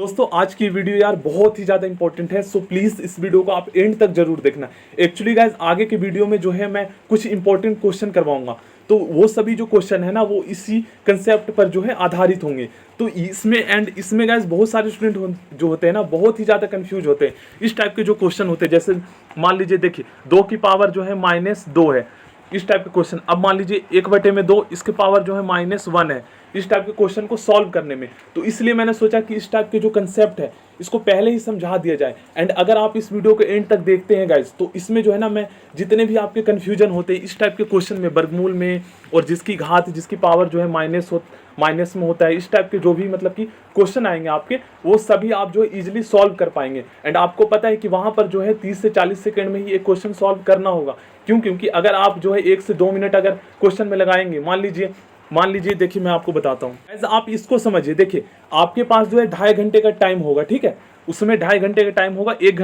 दोस्तों आज की वीडियो यार बहुत ही ज़्यादा इंपॉर्टेंट है, सो प्लीज़ इस वीडियो को आप एंड तक जरूर देखना। एक्चुअली गाइज आगे के वीडियो में जो है मैं कुछ इंपॉर्टेंट क्वेश्चन करवाऊंगा, तो वो सभी जो क्वेश्चन है ना वो इसी कंसेप्ट पर जो है आधारित होंगे। तो इसमें गाइज बहुत सारे स्टूडेंट जो होते हैं ना बहुत ही ज़्यादा कंफ्यूज होते हैं। इस टाइप के जो क्वेश्चन होते हैं, जैसे मान लीजिए देखिए 2 की पावर जो है -2 है, इस टाइप के क्वेश्चन। अब मान लीजिए 1/2 इसके पावर जो है -1 है, इस टाइप के क्वेश्चन को सॉल्व करने में। तो इसलिए मैंने सोचा कि इस टाइप के जो कंसेप्ट है इसको पहले ही समझा दिया जाए। एंड अगर आप इस वीडियो को एंड तक देखते हैं गाइज, तो इसमें जो है ना मैं जितने भी आपके कन्फ्यूजन होते हैं इस टाइप के क्वेश्चन में, वर्गमूल में और जिसकी घात जिसकी पावर जो है माइनस में होता है, इस टाइप के जो भी मतलब कि क्वेश्चन आएंगे आपके, वो सभी आप जो है इजीली सॉल्व कर पाएंगे। एंड आपको पता है कि वहां पर जो है 30 से 40 सेकंड में ही एक क्वेश्चन सॉल्व करना होगा। क्योंकि अगर आप जो है 1 से 2 मिनट अगर क्वेश्चन में लगाएंगे, मान लीजिए देखिए मैं आपको बताता हूँ, ऐसा आप इसको समझिए। देखिए आपके पास जो है 2.5 घंटे का टाइम होगा, ठीक है, उसमें 2.5 घंटे का टाइम होगा, 1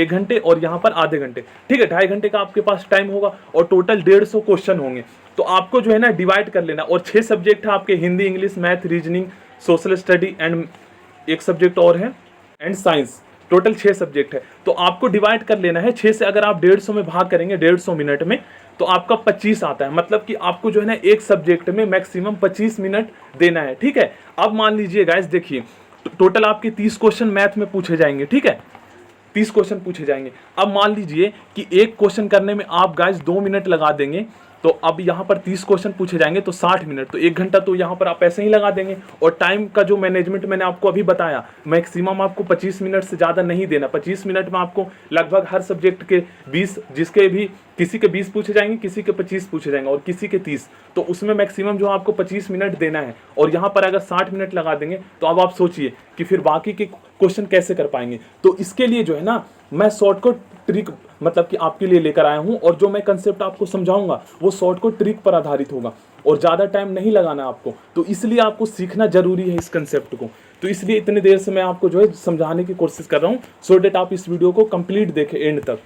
घंटे और यहाँ पर आधे घंटे, ठीक है, 2.5 घंटे का आपके पास टाइम होगा और टोटल 150 क्वेश्चन होंगे। तो आपको जो है ना डिवाइड कर लेना, और 6 सब्जेक्ट है आपके, Hindi, English, math, reasoning, social study and एक सब्जेक्ट और है एंड साइंस। टोटल 6 सब्जेक्ट है, तो आपको डिवाइड कर लेना है 6 से। अगर आप 150 में भाग करेंगे 150 मिनट में, तो आपका 25 आता है। मतलब कि आपको जो है ना एक सब्जेक्ट में मैक्सिमम 25 मिनट देना है, ठीक है। अब मान लीजिए गाइस देखिए टोटल आपके 30 क्वेश्चन मैथ में पूछे जाएंगे, ठीक है, 30 क्वेश्चन पूछे जाएंगे। अब मान लीजिए कि एक क्वेश्चन करने में आप गाइस 2 मिनट लगा देंगे, तो अब यहाँ पर 30 क्वेश्चन पूछे जाएंगे तो 60 मिनट, तो 1 घंटा तो यहाँ पर आप ऐसे ही लगा देंगे। और टाइम का जो मैनेजमेंट मैंने आपको अभी बताया, मैक्सिमम आपको 25 मिनट से ज़्यादा नहीं देना। 25 मिनट में आपको लगभग हर सब्जेक्ट के 20, जिसके भी किसी के 20 पूछे जाएंगे, किसी के 25 पूछे जाएंगे और किसी के 30, तो उसमें मैक्सिमम जो आपको 25 मिनट देना है। और यहाँ पर अगर 60 मिनट लगा देंगे तो अब आप सोचिए कि फिर बाकी के क्वेश्चन कैसे कर पाएंगे। तो इसके लिए जो है ना मैं शॉर्टकट ट्रिक मतलब कि आपके लिए लेकर आया हूं, और जो मैं कंसेप्ट आपको समझाऊंगा वो शॉर्टकट ट्रिक पर आधारित होगा और ज़्यादा टाइम नहीं लगाना आपको। तो इसलिए आपको सीखना जरूरी है इस कंसेप्ट को। तो इसलिए इतनी देर से मैं आपको जो है समझाने की कोशिश कर रहा हूँ, सो डेट आप इस वीडियो को कंप्लीट देखें एंड तक।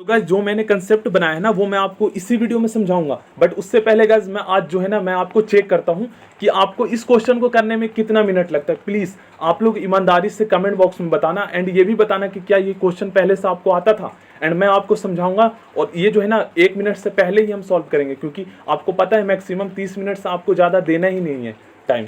तो गाइस जो मैंने कंसेप्ट बनाया है ना वो मैं आपको इसी वीडियो में समझाऊंगा। बट उससे पहले गाइस मैं आज जो है ना मैं आपको चेक करता हूं कि आपको इस क्वेश्चन को करने में कितना मिनट लगता है। प्लीज़ आप लोग ईमानदारी से कमेंट बॉक्स में बताना, एंड ये भी बताना कि क्या ये क्वेश्चन पहले से आपको आता था। एंड मैं आपको समझाऊंगा, और ये जो है ना 1 मिनट से पहले ही हम सॉल्व करेंगे, क्योंकि आपको पता है मैक्सिमम 30 मिनट से आपको ज़्यादा देना ही नहीं है टाइम।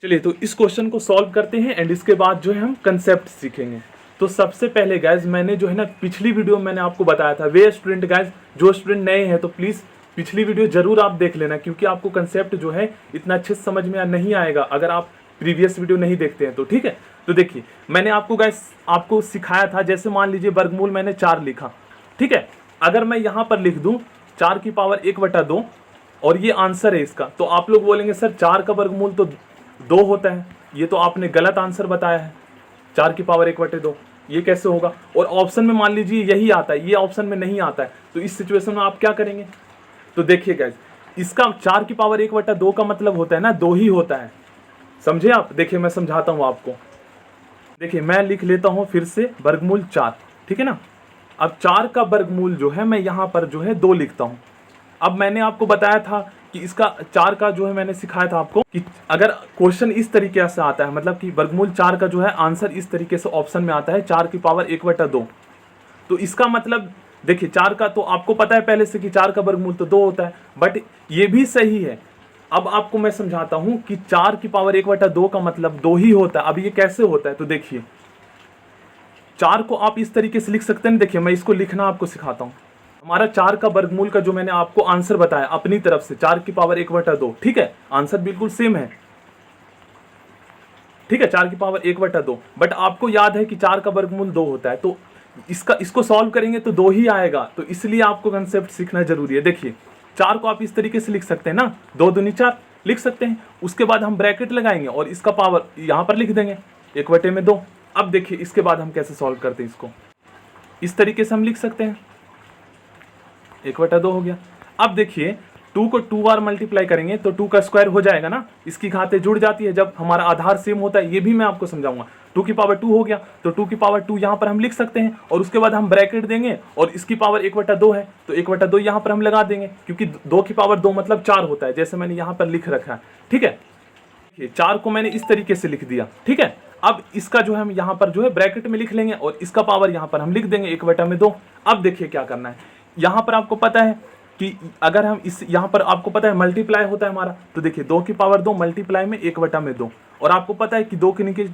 चलिए तो इस क्वेश्चन को सॉल्व करते हैं, एंड इसके बाद जो है हम कंसेप्ट सीखेंगे। तो सबसे पहले गाइज मैंने जो है ना पिछली वीडियो में मैंने आपको बताया था, वे स्टूडेंट गाइज जो स्टूडेंट नए हैं तो प्लीज़ पिछली वीडियो जरूर आप देख लेना, क्योंकि आपको कंसेप्ट जो है इतना अच्छे से समझ में नहीं आएगा अगर आप प्रीवियस वीडियो नहीं देखते हैं तो, ठीक है। तो देखिए मैंने आपको गाइज आपको सिखाया था, जैसे मान लीजिए वर्गमूल मैंने 4 लिखा, ठीक है। अगर मैं यहाँ पर लिख दूँ 4 की पावर 1/2 और ये आंसर है इसका, तो आप लोग बोलेंगे सर 4 का वर्गमूल तो 2 होता है, ये तो आपने गलत आंसर बताया है, 4 की पावर 1/2 ये कैसे होगा। और ऑप्शन में मान लीजिए यही आता है, ये ऑप्शन में नहीं आता है, तो इस सिचुएशन में आप क्या करेंगे। तो देखिए गाइस इसका 4 की पावर 1/2 का मतलब होता है ना 2 ही होता है, समझे आप। देखिए मैं समझाता हूँ आपको, देखिए मैं लिख लेता हूँ फिर से वर्गमूल 4, ठीक है ना। अब 4 का वर्गमूल जो है मैं यहाँ पर जो है 2 लिखता हूँ। अब मैंने आपको बताया था कि इसका 4 का जो है मैंने सिखाया था आपको कि अगर क्वेश्चन इस तरीके से आता है, मतलब कि वर्गमूल 4 का जो है आंसर इस तरीके से ऑप्शन में आता है 4 की पावर 1/2, तो इसका मतलब देखिए 4 का तो आपको पता है पहले से कि 4 का वर्गमूल तो 2 होता है, बट ये भी सही है। अब आपको मैं समझाता हूं कि 4 की पावर 1/2 का मतलब 2 ही होता है। अब ये कैसे होता है, तो देखिए 4 को आप इस तरीके से लिख सकते हैं। देखिए मैं इसको लिखना आपको सिखाता हूं। हमारा 4 का वर्गमूल का जो मैंने आपको आंसर बताया अपनी तरफ से 4 की पावर 1/2, ठीक है, आंसर बिल्कुल सेम है, ठीक है, 4 की पावर 1/2। बट आपको याद है कि 4 का वर्गमूल 2 होता है, तो इसको सॉल्व करेंगे तो 2 ही आएगा, तो इसलिए आपको कंसेप्ट सीखना जरूरी है। देखिए 4 को आप इस तरीके से लिख सकते हैं ना, 2 दूनी 4 लिख सकते हैं। उसके बाद हम ब्रैकेट लगाएंगे और इसका पावर यहाँ पर लिख देंगे 1/2। अब देखिए इसके बाद हम कैसे सॉल्व करते हैं, इसको इस तरीके से हम लिख सकते हैं, 1/2 हो गया। अब देखिए 2 को 2 बार मल्टीप्लाई करेंगे तो 2 का स्क्वायर हो जाएगा ना, इसकी घातें जुड़ जाती है जब हमारा आधार सेम होता है, ये भी मैं आपको समझाऊंगा। 2 की पावर 2 हो गया, तो 2 की पावर 2 यहाँ पर हम लिख सकते हैं, और उसके बाद हम ब्रैकेट देंगे और इसकी पावर 1/2 है, तो 1/2 यहाँ पर हम लगा देंगे, क्योंकि 2 की पावर 2 मतलब 4 होता है, जैसे मैंने यहाँ पर लिख रखा है, ठीक है। ये 4 को मैंने इस तरीके से लिख दिया, ठीक है। अब इसका जो है हम यहाँ पर जो है ब्रैकेट में लिख लेंगे और इसका पावर यहाँ पर हम लिख देंगे 1/2। अब देखिए क्या करना है, यहाँ पर आपको पता है कि अगर हम इस यहाँ पर आपको पता है मल्टीप्लाई होता है हमारा, तो देखिए 2 की पावर 2 मल्टीप्लाई में 1/2, और आपको पता है कि 2 के नीचे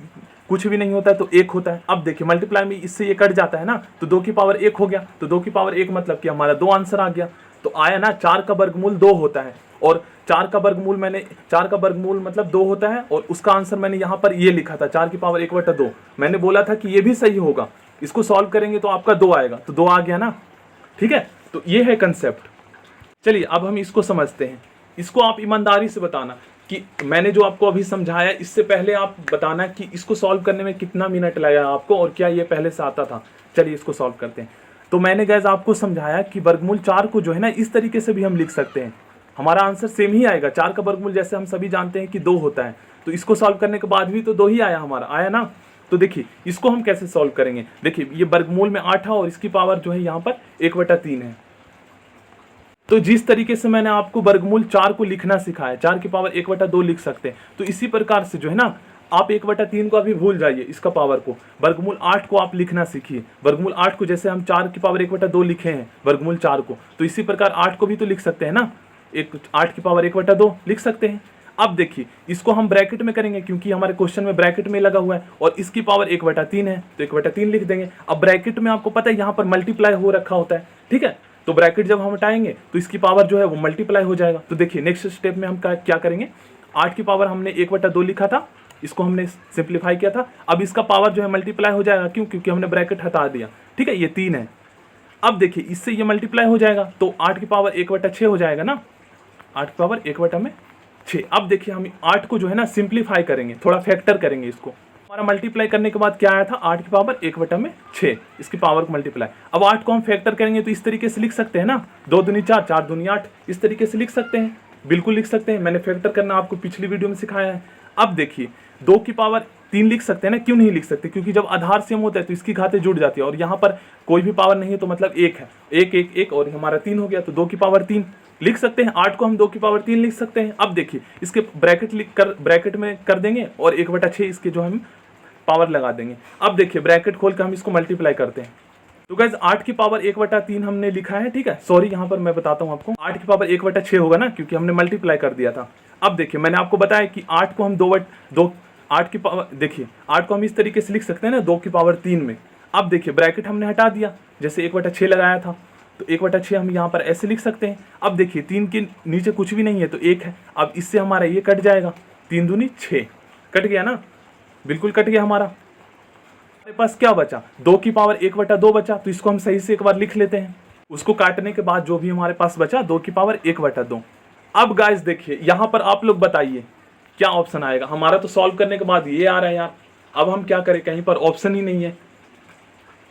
कुछ भी नहीं होता है तो 1 होता है। अब देखिए मल्टीप्लाई में इससे ये कट जाता है ना, तो 2 की पावर 1 हो गया, तो 2 की पावर 1 मतलब कि हमारा 2 आंसर आ गया। तो आया ना, 4 का वर्गमूल 2 होता है, और 4 का वर्गमूल मतलब 2 होता है, और उसका आंसर मैंने यहाँ पर ये लिखा था 4 की पावर 1/2। मैंने बोला था कि ये भी सही होगा, इसको सॉल्व करेंगे तो आपका 2 आएगा, तो 2 आ गया ना, ठीक है। तो ये है कंसेप्ट। चलिए अब हम इसको समझते हैं। इसको आप ईमानदारी से बताना कि मैंने जो आपको अभी समझाया, इससे पहले आप बताना कि इसको सॉल्व करने में कितना मिनट लगा आपको और क्या ये पहले से आता था। चलिए इसको सॉल्व करते हैं। तो मैंने गाइस आपको समझाया कि वर्गमूल 4 को जो है ना इस तरीके से भी हम लिख सकते हैं, हमारा आंसर सेम ही आएगा। 4 का वर्गमूल जैसे हम सभी जानते हैं कि 2 होता है, तो इसको सॉल्व करने के बाद भी तो 2 ही आया हमारा, आया ना। तो देखिए इसको हम कैसे सॉल्व करेंगे। देखिए ये वर्गमूल में 8 है और इसकी पावर जो है यहाँ पर 1/3 है। तो जिस तरीके से मैंने आपको वर्गमूल 4 को लिखना सिखाया, 4 की पावर 1/2 लिख सकते हैं, तो इसी प्रकार से जो है ना आप 1/3 को अभी भूल जाइए, इसका पावर को, वर्गमूल 8 को आप लिखना सीखिए। वर्गमूल 8 को जैसे हम 4 की पावर 1/2 लिखे हैं वर्गमूल 4 को, तो इसी प्रकार 8 को भी तो लिख सकते हैं ना, 8 की पावर 1/2 लिख सकते हैं। अब देखिए इसको हम ब्रैकेट में करेंगे क्योंकि हमारे क्वेश्चन में ब्रैकेट में लगा हुआ है, और इसकी पावर 1/3 है, तो 1/3 लिख देंगे। अब ब्रैकेट में आपको पता है यहाँ पर मल्टीप्लाई हो रखा होता है, ठीक है। तो ब्रैकेट जब हम हटाएंगे तो इसकी पावर जो है वो मल्टीप्लाई हो जाएगा। तो देखिए नेक्स्ट स्टेप में हम क्या करेंगे, 8 की पावर हमने 1/2 लिखा था, इसको हमने सिंप्लीफाई किया था। अब इसका पावर जो है मल्टीप्लाई हो जाएगा, क्यों, क्योंकि हमने ब्रैकेट हटा दिया, ठीक है। ये 3 है। अब देखिए इससे ये मल्टीप्लाई हो जाएगा, तो 8 की पावर 1/6 हो जाएगा ना, 8 की पावर 1/6। अब देखिए हम 8 को जो है ना सिंप्लीफाई करेंगे, थोड़ा फैक्टर करेंगे इसको। हमारा मल्टीप्लाई करने के बाद क्या आया था, 8 की पावर 1/6, इसकी पावर को मल्टीप्लाई। अब 8 को हम फैक्टर करेंगे तो इस तरीके से लिख सकते हैं ना, 2 दूनी 4, 4 दूनी 8, इस तरीके से लिख सकते हैं, बिल्कुल लिख सकते हैं। मैंने फैक्टर करना आपको पिछली वीडियो में सिखाया है। अब देखिए 2 की पावर 3 लिख सकते हैं ना, क्यों नहीं लिख सकते, क्योंकि जब आधार सेम होता है तो इसकी घातें जुड़ जाती है, और यहाँ पर कोई भी पावर नहीं है तो मतलब 1 है, 1 1 1 और हमारा 3 हो गया, तो 2 की पावर 3 लिख सकते हैं। 8 को हम 2 की पावर 3 लिख सकते हैं। अब देखिए इसके ब्रैकेट में कर देंगे और 1/6 इसके जो हम पावर लगा देंगे। अब देखिए ब्रैकेट खोल के हम इसको मल्टीप्लाई करते हैं, तो गाइस 8 की पावर 1/3 हमने लिखा है, ठीक है। सॉरी यहाँ पर मैं बताता हूँ आपको, 8 की पावर 1/6 होगा ना, क्योंकि हमने मल्टीप्लाई कर दिया था। अब देखिए मैंने आपको बताया कि 8 को हम 8 की पावर, देखिए 8 को हम इस तरीके से लिख सकते हैं ना 2 की पावर 3 में। अब देखिए ब्रैकेट हमने हटा दिया, जैसे 1/6 लगाया था, तो 1/6 हम यहाँ पर ऐसे लिख सकते हैं। अब देखिए 3 के नीचे कुछ भी नहीं है तो 1 है, अब इससे हमारा ये कट जाएगा, 3 दूनी 6, कट गया ना, बिल्कुल कट गया। हमारा हमारे पास क्या बचा, 2 की पावर 1/2 बचा, तो इसको हम सही से एक बार लिख लेते हैं। उसको काटने के बाद जो भी हमारे पास बचा 2 की पावर 1/2। अब गाइस देखिए यहाँ पर आप लोग बताइए क्या ऑप्शन आएगा। हमारा तो सॉल्व करने के बाद ये आ रहा है यार, अब हम क्या करें, कहीं पर ऑप्शन ही नहीं है।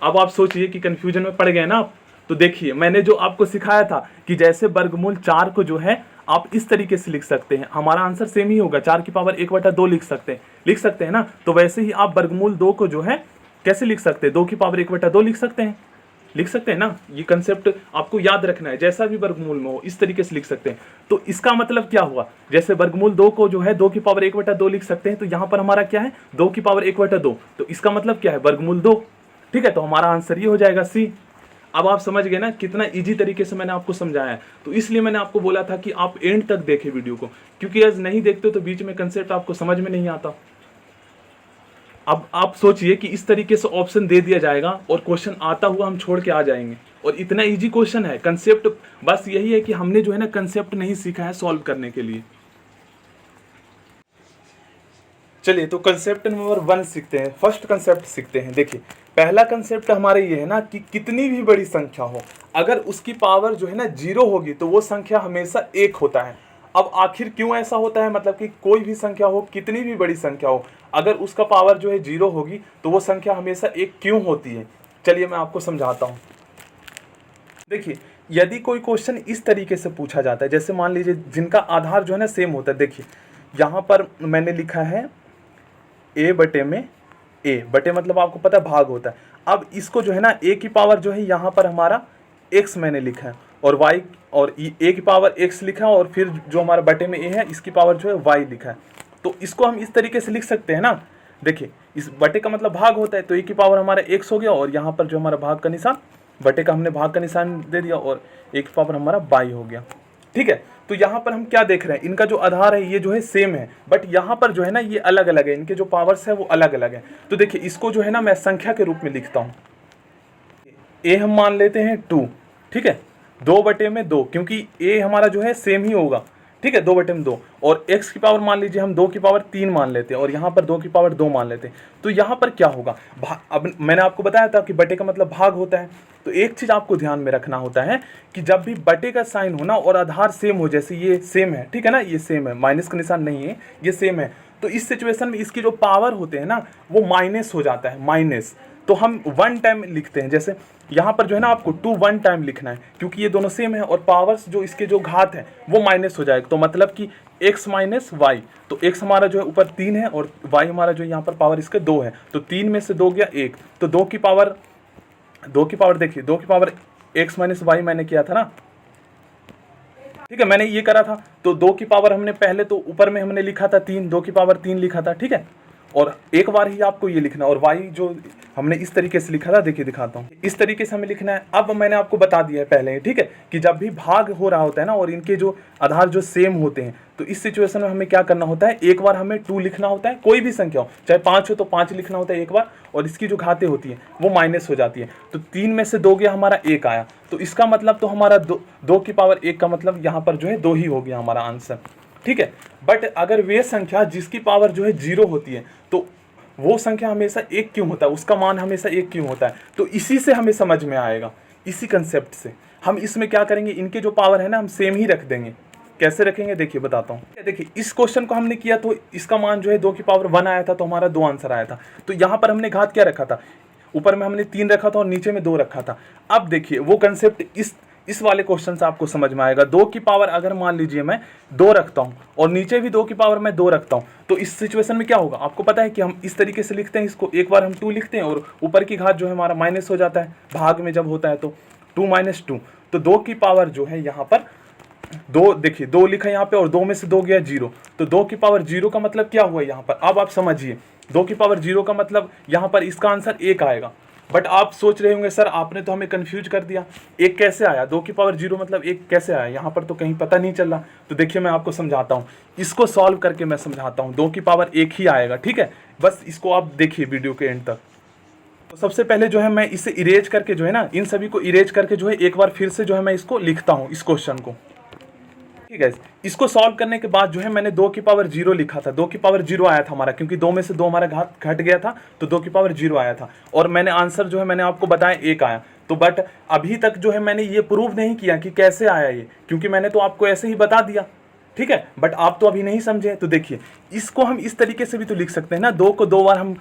अब आप सोचिए कि कंफ्यूजन में पड़ गए ना आप। तो देखिए मैंने जो आपको सिखाया था कि जैसे वर्गमूल 4 को जो है आप इस तरीके से लिख सकते हैं, हमारा आंसर सेम ही होगा, 4 की पावर 1/2 लिख सकते हैं ना। तो वैसे ही आप वर्गमूल 2 को जो है कैसे लिख सकते हैं, 2 की पावर 1/2 लिख सकते हैं ना। ये कंसेप्ट आपको याद रखना है, जैसा भी वर्गमूल में हो इस तरीके से लिख सकते हैं। तो इसका मतलब क्या हुआ, जैसे वर्गमूल 2 को जो है 2 की पावर 1/2 लिख सकते हैं, तो यहाँ पर हमारा क्या है 2 की पावर 1/2, तो इसका मतलब क्या है वर्गमूल 2, ठीक है। तो हमारा आंसर ये हो जाएगा सी। अब आप समझ गए ना कितना इजी तरीके से मैंने आपको समझाया है। तो इसलिए मैंने आपको बोला था कि आप एंड तक देखें वीडियो को, क्योंकि आज नहीं देखते तो बीच में कंसेप्ट आपको समझ में नहीं आता। अब आप सोचिए कि इस तरीके से ऑप्शन दे दिया जाएगा और क्वेश्चन आता हुआ हम छोड़ के आ जाएंगे, और इतना इजी क्वेश्चन है। कंसेप्ट बस यही है कि हमने जो है ना कंसेप्ट नहीं सीखा है सॉल्व करने के लिए। चलिए तो कंसेप्ट नंबर 1 सीखते हैं, फर्स्ट कंसेप्ट सीखते हैं। देखिए पहला कंसेप्ट हमारे ये है ना कि कितनी भी बड़ी संख्या हो, अगर उसकी पावर जो है ना 0 होगी तो वो संख्या हमेशा 1 होता है। अब आखिर क्यों ऐसा होता है, मतलब कि कोई भी संख्या हो, कितनी भी बड़ी संख्या हो, अगर उसका पावर जो है 0 होगी तो वो संख्या हमेशा 1 क्यों होती है। चलिए मैं आपको समझाता हूँ। देखिए यदि कोई क्वेश्चन इस तरीके से पूछा जाता है, जैसे मान लीजिए जिनका आधार जो है ना सेम होता है। देखिए यहाँ पर मैंने लिखा है a बटे में a, बटे मतलब आपको पता है भाग होता है। अब इसको जो है ना a की पावर जो है यहाँ पर हमारा x मैंने लिखा है, और y और a की पावर x लिखा है, और फिर जो हमारा बटे में a है इसकी पावर जो है y लिखा है। तो इसको हम इस तरीके से लिख सकते हैं ना, देखिए इस बटे का मतलब भाग होता है, तो ए की पावर हमारा x हो गया, और यहाँ पर जो हमारा भाग का निशान, बटे का हमने भाग का निशान दे दिया, और ए की पावर हमारा बाई हो गया। ठीक है, तो यहाँ पर हम क्या देख रहे हैं, इनका जो आधार है ये जो है सेम है, बट यहाँ पर जो है ना ये अलग अलग है, इनके जो पावर्स है वो अलग अलग है। तो देखिए इसको जो है ना मैं संख्या के रूप में लिखता हूँ, ए हम मान लेते हैं 2, ठीक है, 2/2, क्योंकि ए हमारा जो है सेम ही होगा, ठीक है, 2/2, और x की पावर मान लीजिए हम 2 की पावर 3 मान लेते हैं, और यहाँ पर 2 की पावर 2 मान लेते हैं। तो यहाँ पर क्या होगा, अब मैंने आपको बताया था कि बटे का मतलब भाग होता है। तो एक चीज़ आपको ध्यान में रखना होता है कि जब भी बटे का साइन हो ना और आधार सेम हो, जैसे ये सेम है, ठीक है ना, ये सेम है, माइनस का निशान नहीं है, ये सेम है, तो इस सिचुएशन में इसकी जो पावर होते हैं ना वो माइनस हो जाता है, माइनस। तो हम 1 टाइम लिखते हैं, जैसे यहाँ पर जो है ना आपको 2 1 टाइम लिखना है, क्योंकि ये दोनों सेम है, और पावर्स जो इसके जो घात है वो माइनस हो जाएगा। तो मतलब कि x माइनस वाई, तो x हमारा जो है ऊपर 3 है, और y हमारा जो यहाँ पर पावर इसके 2 है, तो 3 में से 2 गया 1, तो 2 की पावर देखिए 2 की पावर x माइनस वाई मैंने किया था ना, ठीक है, मैंने ये करा था। तो 2 की पावर हमने पहले तो ऊपर में हमने लिखा था 3, 2 की पावर 3 लिखा था, ठीक है, और एक बार ही आपको ये लिखना, और y जो हमने इस तरीके से लिखा था, देखिए दिखाता हूँ, इस तरीके से हमें लिखना है। अब मैंने आपको बता दिया है पहले, ठीक है, कि जब भी भाग हो रहा होता है ना और इनके जो आधार जो सेम होते हैं, तो इस सिचुएशन में हमें क्या करना होता है, एक बार हमें 2 लिखना होता है, कोई भी संख्या हो, चाहे 5 हो तो 5 लिखना होता है एक बार, और इसकी जो घातें होती है वो माइनस हो जाती है। तो 3 में से 2 गया हमारा 1 आया, तो इसका मतलब तो हमारा 2 की पावर 1 का मतलब यहाँ पर जो है 2 ही हो गया हमारा आंसर, ठीक है। बट अगर वे संख्या जिसकी पावर जो है 0 होती है, तो वो संख्या हमेशा 1 क्यों होता है, उसका मान हमेशा 1 क्यों होता है, तो इसी से हमें समझ में आएगा, इसी कंसेप्ट से हम इसमें क्या करेंगे, इनके जो पावर है ना हम सेम ही रख देंगे। कैसे रखेंगे देखिए बताता हूँ। देखिए इस क्वेश्चन को हमने किया तो इसका मान जो है 2 की पावर 1 आया था, तो हमारा 2 आंसर आया था। तो यहाँ पर हमने घात क्या रखा था, ऊपर में हमने 3 रखा था और नीचे में 2 रखा था। अब देखिए वो कंसेप्ट इस वाले क्वेश्चन से आपको समझ में आएगा। 2 की पावर अगर मान लीजिए मैं 2 रखता हूँ और नीचे भी 2 की पावर मैं 2 रखता हूँ, तो इस सिचुएशन में क्या होगा आपको पता है कि हम इस तरीके से लिखते हैं इसको, एक बार हम 2 लिखते हैं और ऊपर की घात जो है हमारा माइनस हो जाता है, भाग में जब होता है तो 2 - 2, तो 2 की पावर जो है यहाँ पर 2, देखिए 2 लिखा यहाँ पे और 2 में से 2 गया 0, तो 2 की पावर 0 का मतलब क्या हुआ यहाँ पर, अब आप समझिए 2 की पावर 0 का मतलब यहाँ पर इसका आंसर 1 आएगा। बट आप सोच रहे होंगे सर आपने तो हमें कंफ्यूज कर दिया, 1 कैसे आया, 2 की पावर 0 मतलब 1 कैसे आया, यहाँ पर तो कहीं पता नहीं चल रहा। तो देखिए मैं आपको समझाता हूँ, इसको सॉल्व करके मैं समझाता हूँ। 2 की पावर 1 ही आएगा, ठीक है, बस इसको आप देखिए वीडियो के एंड तक। तो सबसे पहले जो है मैं इसे इरेज करके जो है ना, इन सभी को इरेज करके जो है एक बार फिर से जो है मैं इसको लिखता हूँ, इस क्वेश्चन को, ठीक है। इसको सॉल्व करने के बाद जो है मैंने 2 की पावर 0 लिखा था, 2 की पावर 0 आया था हमारा, क्योंकि 2 में से 2 हमारा घात घट गया था, तो 2 की पावर 0 आया था, और मैंने आंसर जो है मैंने आपको बताया 1 आया। तो बट अभी तक जो है मैंने ये प्रूव नहीं किया कि कैसे आया ये, क्योंकि मैंने तो आपको ऐसे ही बता दिया, ठीक है, बट आप तो अभी नहीं समझे। तो देखिए इसको हम इस तरीके से भी तो लिख सकते हैं ना, 2 को 2 बार हम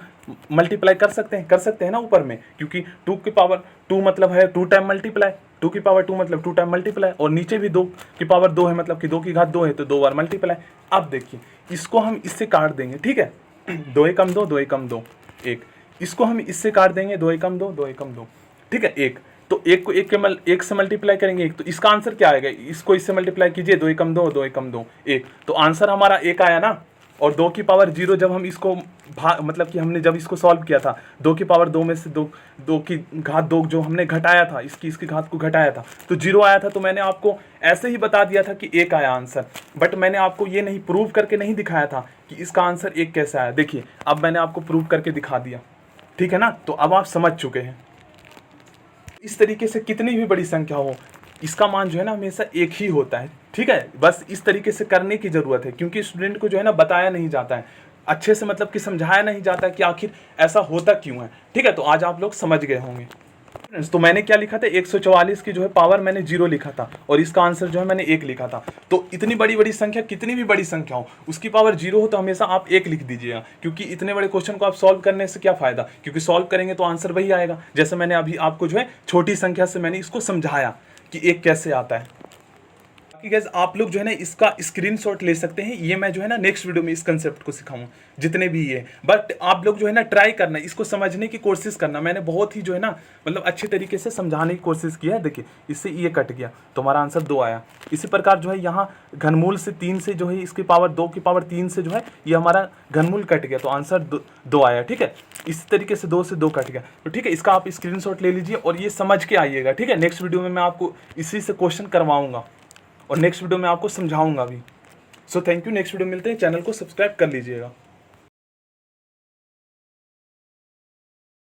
मल्टीप्लाई कर सकते हैं ना ऊपर में, क्योंकि 2 की पावर 2 मतलब है 2 टाइम मल्टीप्लाई, 2 की पावर 2 मतलब 2 टाइम मल्टीप्लाई, और नीचे भी 2 की पावर 2 है मतलब कि 2 की घात 2 है, तो 2 बार मल्टीप्लाई। अब देखिए इसको हम इससे काट देंगे, ठीक है, 2 एकम 2, 2 एकम 2, 1, इसको हम इससे काट देंगे, 2 एकम 2, 2 एकम 2, ठीक है, 1, तो 1 को 1 से मल्टीप्लाई करेंगे 1, तो इसका आंसर क्या आएगा, इसको इससे मल्टीप्लाई कीजिए, 2 एकम 2, 2 एकम 2, 1, तो आंसर हमारा 1 आया ना। और 2 की पावर 0 जब हम इसको मतलब कि हमने जब इसको सॉल्व किया था, 2 की पावर 2 में से 2 की घात 2 जो हमने घटाया था, इसकी घात को घटाया था, तो 0 आया था। तो मैंने आपको ऐसे ही बता दिया था कि 1 आया आंसर, बट मैंने आपको ये नहीं प्रूव करके नहीं दिखाया था कि इसका आंसर 1 कैसे आया। देखिए अब मैंने आपको प्रूव करके दिखा दिया, ठीक है ना, तो अब आप समझ चुके हैं। इस तरीके से कितनी भी बड़ी संख्या हो, इसका मान जो है ना हमेशा 1 ही होता है, ठीक है, बस इस तरीके से करने की ज़रूरत है, क्योंकि स्टूडेंट को जो है ना बताया नहीं जाता है अच्छे से, मतलब कि समझाया नहीं जाता है कि आखिर ऐसा होता क्यों है, ठीक है। तो आज आप लोग समझ गए होंगे। तो मैंने क्या लिखा था, 144 की जो है पावर मैंने 0 लिखा था, और इसका आंसर जो है मैंने 1 लिखा था। तो इतनी बड़ी बड़ी संख्या, कितनी भी बड़ी संख्या हो, उसकी पावर 0 हो तो हमेशा आप 1 लिख दीजिएगा, क्योंकि इतने बड़े क्वेश्चन को आप सॉल्व करने से क्या फ़ायदा, क्योंकि सॉल्व करेंगे तो आंसर वही आएगा। जैसे मैंने अभी आपको जो है छोटी संख्या से मैंने इसको समझाया कि 1 कैसे आता है। बाकी गाइस आप लोग जो है ना इसका स्क्रीनशॉट ले सकते हैं, ये मैं जो है ना नेक्स्ट वीडियो में इस कंसेप्ट को सिखाऊंगा जितने भी ये, बट आप लोग जो है ना ट्राई करना, इसको समझने की कोशिश करना। मैंने बहुत ही जो है ना मतलब अच्छे तरीके से समझाने की कोशिश की है। देखिए इससे ये कट गया तो हमारा आंसर 2 आया। इसी प्रकार जो है यहाँ घनमूल से 3 से जो है इसकी पावर 2 की पावर 3 से जो है ये हमारा घनमूल कट गया तो आंसर 2 आया। ठीक है, इस तरीके से 2 से 2 कट गया। तो ठीक है, इसका आप स्क्रीनशॉट ले लीजिए और ये समझ के आइएगा। ठीक है, नेक्स्ट वीडियो में मैं आपको इसी से क्वेश्चन करवाऊंगा और नेक्स्ट वीडियो में आपको समझाऊंगा भी। So thank you, next video मिलते हैं, चैनल को सब्सक्राइब कर लीजिएगा।